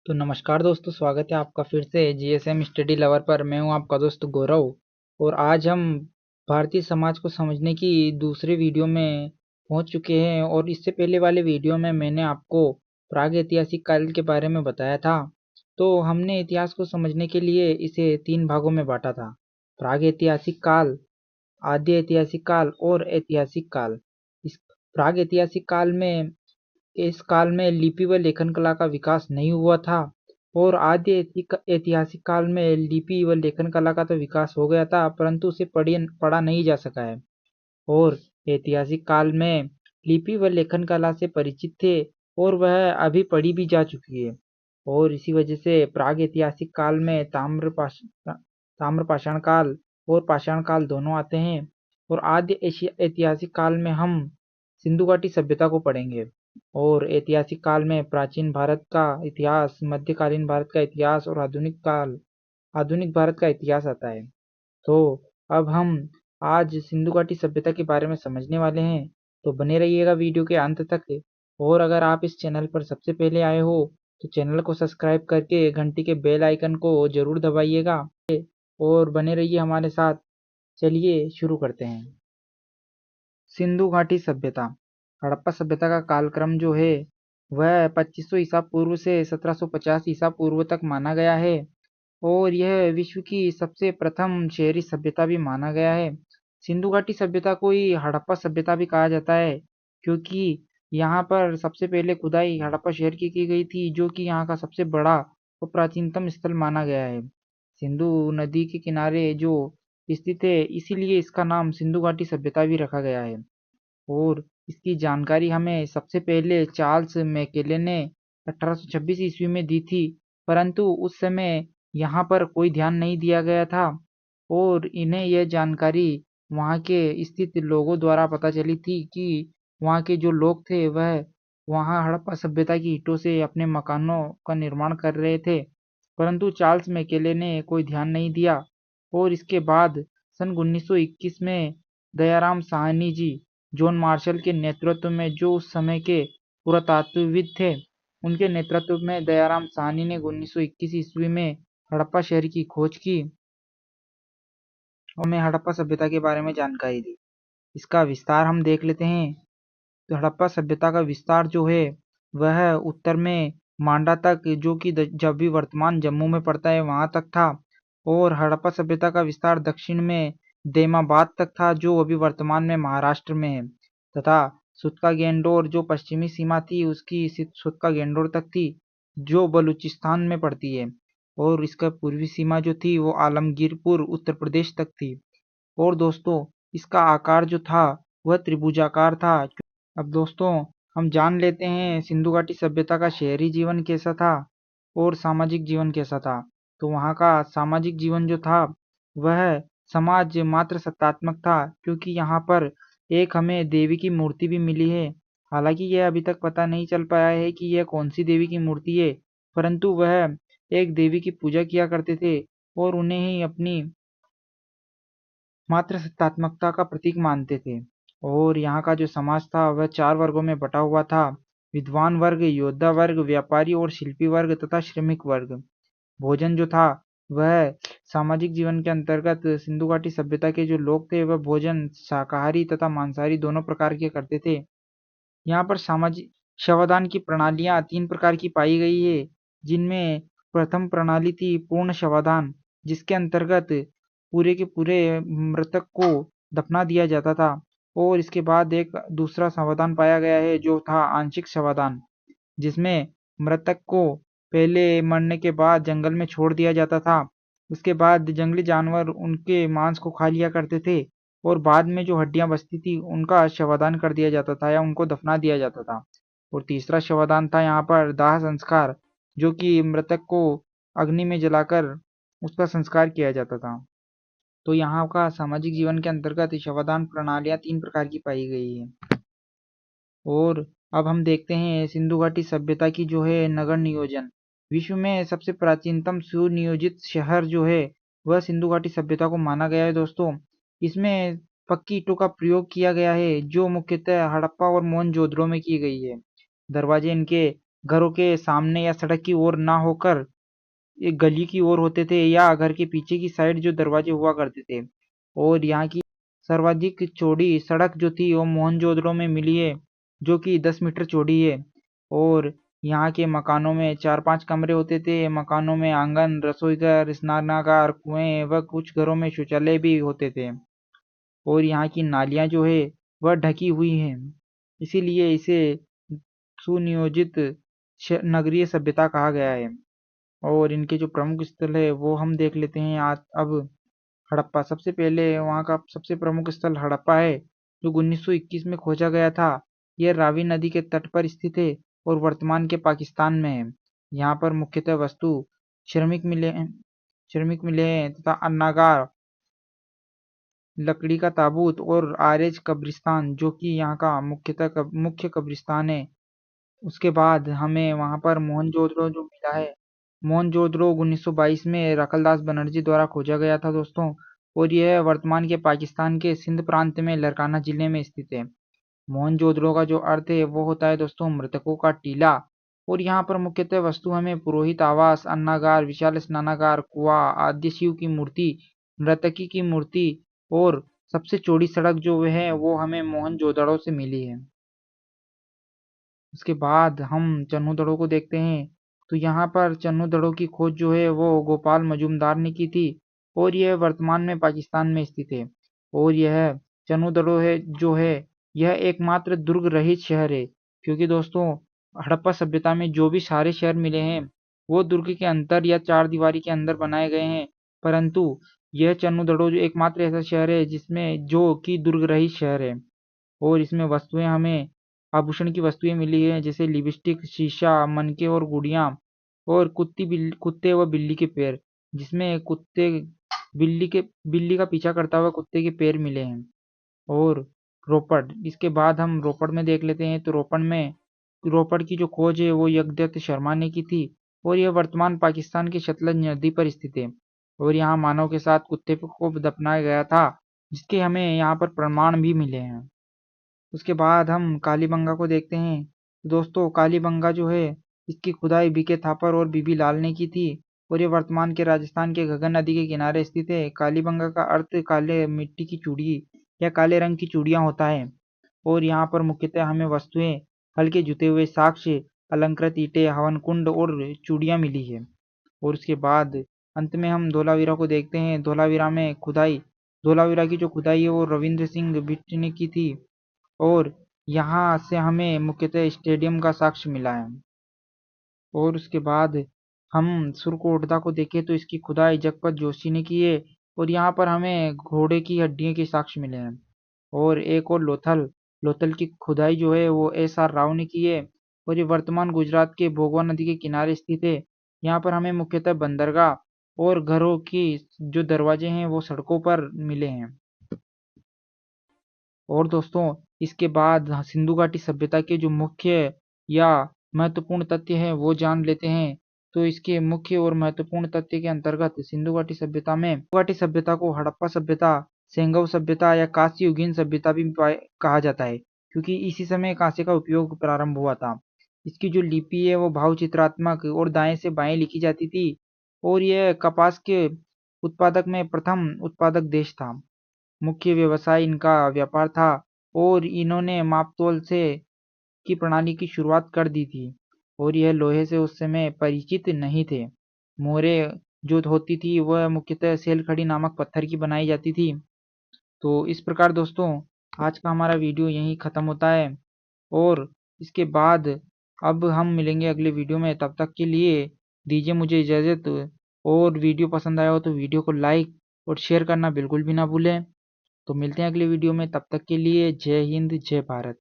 तो नमस्कार दोस्तों, स्वागत है आपका फिर से जीएसएम स्टडी लवर पर। मैं हूं आपका दोस्त गौरव और आज हम भारतीय समाज को समझने की दूसरे वीडियो में पहुंच चुके हैं। और इससे पहले वाले वीडियो में मैंने आपको प्राग ऐतिहासिक काल के बारे में बताया था। तो हमने इतिहास को समझने के लिए इसे 3 भागों में बांटा था: प्राग ऐतिहासिक काल, आद्य ऐतिहासिक काल और ऐतिहासिक काल। इस प्राग ऐतिहासिक काल में इस काल में लिपि व लेखन कला का विकास नहीं हुआ था और आद्य ऐतिहासिक काल में लिपि व लेखन कला का तो विकास हो गया था, परंतु उसे पढ़ा नहीं जा सका है। और ऐतिहासिक काल में लिपि व लेखन कला से परिचित थे और वह अभी पढ़ी भी जा चुकी है। और इसी वजह से प्राग ऐतिहासिक काल में ताम्र पाषाण काल और पाषाण काल दोनों आते हैं। और आद्य ऐतिहासिक काल में हम सिंधु घाटी सभ्यता को पढ़ेंगे। और ऐतिहासिक काल में प्राचीन भारत का इतिहास, मध्यकालीन भारत का इतिहास और आधुनिक भारत का इतिहास आता है। तो अब हम आज सिंधु घाटी सभ्यता के बारे में समझने वाले हैं, तो बने रहिएगा वीडियो के अंत तक। और अगर आप इस चैनल पर सबसे पहले आए हो तो चैनल को सब्सक्राइब करके घंटी के बेल आइकन को जरूर दबाइएगा और बने रहिए हमारे साथ। चलिए शुरू करते हैं। सिंधु घाटी सभ्यता, हड़प्पा सभ्यता का कालक्रम जो है वह 2500 ईसा पूर्व से 1750 ईसा पूर्व तक माना गया है और यह विश्व की सबसे प्रथम शहरी सभ्यता भी माना गया है। सिंधु घाटी सभ्यता को ही हड़प्पा सभ्यता भी कहा जाता है क्योंकि यहाँ पर सबसे पहले खुदाई हड़प्पा शहर की गई थी, जो कि यहाँ का सबसे बड़ा और प्राचीनतम स्थल माना गया है। सिंधु नदी के किनारे जो स्थित है, इसीलिए इसका नाम सिंधु घाटी सभ्यता भी रखा गया है। और इसकी जानकारी हमें सबसे पहले चार्ल्स मैकेले ने 1826 ईस्वी में दी थी, परंतु उस समय यहाँ पर कोई ध्यान नहीं दिया गया था और इन्हें यह जानकारी वहाँ के स्थित लोगों द्वारा पता चली थी कि वहाँ के जो लोग थे वह वहाँ हड़प्पा सभ्यता की ईंटों से अपने मकानों का निर्माण कर रहे थे, परंतु चार्ल्स मैकेले ने कोई ध्यान नहीं दिया। और इसके बाद सन 1921 में दयाराम साहनी जी, जॉन मार्शल के नेतृत्व में, जो उस समय के पुरातत्वविद थे, उनके नेतृत्व में दयाराम साहनी ने 1921 ईस्वी में हड़प्पा शहर की खोज की और हमें हड़प्पा सभ्यता के बारे में जानकारी दी। इसका विस्तार हम देख लेते हैं। तो हड़प्पा सभ्यता का विस्तार जो है वह उत्तर में मांडा तक, जो कि जब भी वर्तमान जम्मू में पड़ता है, वहां तक था। और हड़प्पा सभ्यता का विस्तार दक्षिण में देमाबाद तक था, जो अभी वर्तमान में महाराष्ट्र में है, तथा सुतका गेंडोर जो पश्चिमी सीमा थी उसकी सुतका गेंडोर तक थी, जो बलूचिस्तान में पड़ती है। और इसका पूर्वी सीमा जो थी वो आलमगीरपुर उत्तर प्रदेश तक थी। और दोस्तों, इसका आकार जो था वह त्रिभुजाकार था। अब दोस्तों, हम जान लेते हैं सिंधु घाटी सभ्यता का शहरी जीवन कैसा था और सामाजिक जीवन कैसा था। तो वहाँ का सामाजिक जीवन जो था वह समाज मात्र सत्तात्मक था, क्योंकि यहाँ पर एक हमें देवी की मूर्ति भी मिली है। हालांकि यह अभी तक पता नहीं चल पाया है कि यह कौन सी देवी की मूर्ति है, परंतु वह एक देवी की पूजा किया करते थे और उन्हें ही अपनी मात्र सत्तात्मकता का प्रतीक मानते थे। और यहाँ का जो समाज था वह 4 वर्गों में बटा हुआ था: विद्वान वर्ग, योद्धा वर्ग, व्यापारी और शिल्पी वर्ग तथा श्रमिक वर्ग। भोजन जो था वह सामाजिक जीवन के अंतर्गत सिंधु घाटी सभ्यता के जो लोग थे वह भोजन शाकाहारी तथा मांसाहारी दोनों प्रकार के करते थे। यहाँ पर सामाजिक शवदान की प्रणालियाँ 3 प्रकार की पाई गई है, जिनमें प्रथम प्रणाली थी पूर्ण शवदान, जिसके अंतर्गत पूरे के पूरे मृतक को दफना दिया जाता था। और इसके बाद एक दूसरा शवदान पाया गया है जो था आंशिक शवदान, जिसमें मृतक को पहले मरने के बाद जंगल में छोड़ दिया जाता था। उसके बाद जंगली जानवर उनके मांस को खा लिया करते थे और बाद में जो हड्डियां बचती थी उनका शवदान कर दिया जाता था या उनको दफना दिया जाता था। और तीसरा शवदान था यहाँ पर दाह संस्कार, जो कि मृतक को अग्नि में जलाकर उसका संस्कार किया जाता था। तो यहाँ का सामाजिक जीवन के अंतर्गत शवदान प्रणालियाँ 3 प्रकार की पाई गई है। और अब हम देखते हैं सिंधु घाटी सभ्यता की जो है नगर नियोजन। विश्व में सबसे प्राचीनतम सुनियोजित शहर जो है वह सिंधु घाटी सभ्यता को माना गया है दोस्तों। इसमें पक्की ईंटों का प्रयोग किया गया है, जो मुख्यतः हड़प्पा और मोहनजोदड़ो में की गई है। दरवाजे इनके घरों के सामने या सड़क की ओर ना होकर एक गली की ओर होते थे या घर के पीछे की साइड जो दरवाजे हुआ करते थे। और यहाँ की सर्वाधिक चौड़ी सड़क जो थी वो मोहनजोदड़ो में मिली है, जो कि 10 मीटर चौड़ी है। और यहाँ के मकानों में 4-5 कमरे होते थे। मकानों में आंगन, रसोईघर, स्नानागार, कुएं व कुछ घरों में शौचालय भी होते थे। और यहाँ की नालियाँ जो है वह ढकी हुई हैं, इसीलिए इसे सुनियोजित नगरीय सभ्यता कहा गया है। और इनके जो प्रमुख स्थल है वो हम देख लेते हैं आज। अब हड़प्पा, सबसे पहले वहाँ का सबसे प्रमुख स्थल हड़प्पा है, जो 1921 में खोजा गया था। यह रावी नदी के तट पर स्थित है और वर्तमान के पाकिस्तान में है। यहाँ पर मुख्यतः वस्तु श्रमिक मिले हैं तथा अन्नागार, लकड़ी का ताबूत और आरेज कब्रिस्तान, जो कि यहाँ का मुख्य कब्रिस्तान है। उसके बाद हमें वहाँ पर मोहनजोदड़ो जो मिला है, मोहनजोदड़ो 1922 में रखलदास बनर्जी द्वारा खोजा गया था दोस्तों। और यह वर्तमान के पाकिस्तान के सिंध प्रांत में लरकाना जिले में स्थित है। मोहनजोदड़ो का जो अर्थ है वो होता है दोस्तों मृतकों का टीला। और यहाँ पर मुख्यतः वस्तु हमें पुरोहित आवास, अन्नागार, विशाल स्नानागार, कुआं, आद्य शिव की मूर्ति, नर्तकी की मूर्ति और सबसे चौड़ी सड़क जो है वो हमें मोहनजोदड़ो से मिली है। उसके बाद हम चन्नू को देखते हैं। तो यहाँ पर चन्नू की खोज जो है वो गोपाल मजूमदार ने की थी और यह वर्तमान में पाकिस्तान में स्थित है। और यह चन्नू है जो है यह एकमात्र दुर्ग रहित शहर है, क्योंकि दोस्तों हड़प्पा सभ्यता में जो भी सारे शहर मिले हैं वो दुर्ग के अंदर या चार दीवारी के अंदर बनाए गए हैं, परंतु यह चन्नू जो एकमात्र ऐसा शहर है जिसमें जो कि दुर्ग रहित शहर है। और इसमें वस्तुएं हमें आभूषण की वस्तुएं मिली है, जैसे लिपस्टिक, शीशा, मनके और गुड़ियां और कुत्ते व बिल्ली के पैर, जिसमें बिल्ली का पीछा करता हुआ कुत्ते के पैर मिले हैं। और रोपड़, इसके बाद हम रोपड़ में देख लेते हैं। तो रोपड़ की जो खोज है वो यज्ञदत्त शर्मा ने की थी और यह वर्तमान पाकिस्तान की सतलज नदी पर स्थित है। और यहाँ मानव के साथ कुत्ते को दफनाया गया था, जिसके हमें यहाँ पर प्रमाण भी मिले हैं। उसके बाद हम कालीबंगा को देखते हैं। दोस्तों कालीबंगा जो है इसकी खुदाई बीके थापर और बीबी लाल ने की थी और ये वर्तमान के राजस्थान के घग्गर नदी के किनारे स्थित है। कालीबंगा का अर्थ काले मिट्टी की चूड़ी या काले रंग की चूड़ियां होता है। और यहाँ पर मुख्यतः हमें वस्तुएं हल्के जुते हुए साक्ष्य, अलंकृत ईंटें, हवन कुंड और चूड़ियां मिली है। और उसके बाद अंत में हम धोलावीरा को देखते हैं। धोलावीरा की जो खुदाई है वो रविंद्र सिंह बिट्ट ने की थी और यहाँ से हमें मुख्यतः स्टेडियम का साक्ष्य मिला है। और उसके बाद हम सुरकोटदा को देखें तो इसकी खुदाई जगपत जोशी ने की है और यहाँ पर हमें घोड़े की हड्डियों के साक्ष्य मिले हैं। और एक और लोथल की खुदाई जो है वो SR राव ने की है और ये वर्तमान गुजरात के भोगवा नदी के किनारे स्थित है। यहाँ पर हमें मुख्यतः बंदरगाह और घरों की जो दरवाजे हैं वो सड़कों पर मिले हैं। और दोस्तों इसके बाद सिंधु घाटी सभ्यता के जो मुख्य या महत्वपूर्ण तथ्य हैं वो जान लेते हैं। तो इसके मुख्य और महत्वपूर्ण तथ्य के अंतर्गत सिंधु घाटी सभ्यता को हड़प्पा सभ्यता, सेंगव सभ्यता या कांस्य युगीन सभ्यता भी कहा जाता है, क्योंकि इसी समय कांस्य का उपयोग प्रारंभ हुआ था। इसकी जो लिपि है वो भाव चित्रात्मक और दाएं से बाएं लिखी जाती थी और यह कपास के उत्पादक में प्रथम उत्पादक देश था। मुख्य व्यवसाय इनका व्यापार था और इन्होंने मापतोल से की प्रणाली की शुरुआत कर दी थी और यह लोहे से उस समय परिचित नहीं थे। मोहरें जो होती थी वह मुख्यतः सेलखड़ी नामक पत्थर की बनाई जाती थी। तो इस प्रकार दोस्तों आज का हमारा वीडियो यहीं ख़त्म होता है और इसके बाद अब हम मिलेंगे अगले वीडियो में। तब तक के लिए दीजिए मुझे इजाज़त। और वीडियो पसंद आया हो तो वीडियो को लाइक और शेयर करना बिल्कुल भी ना भूलें। तो मिलते हैं अगले वीडियो में, तब तक के लिए जय हिंद, जय भारत।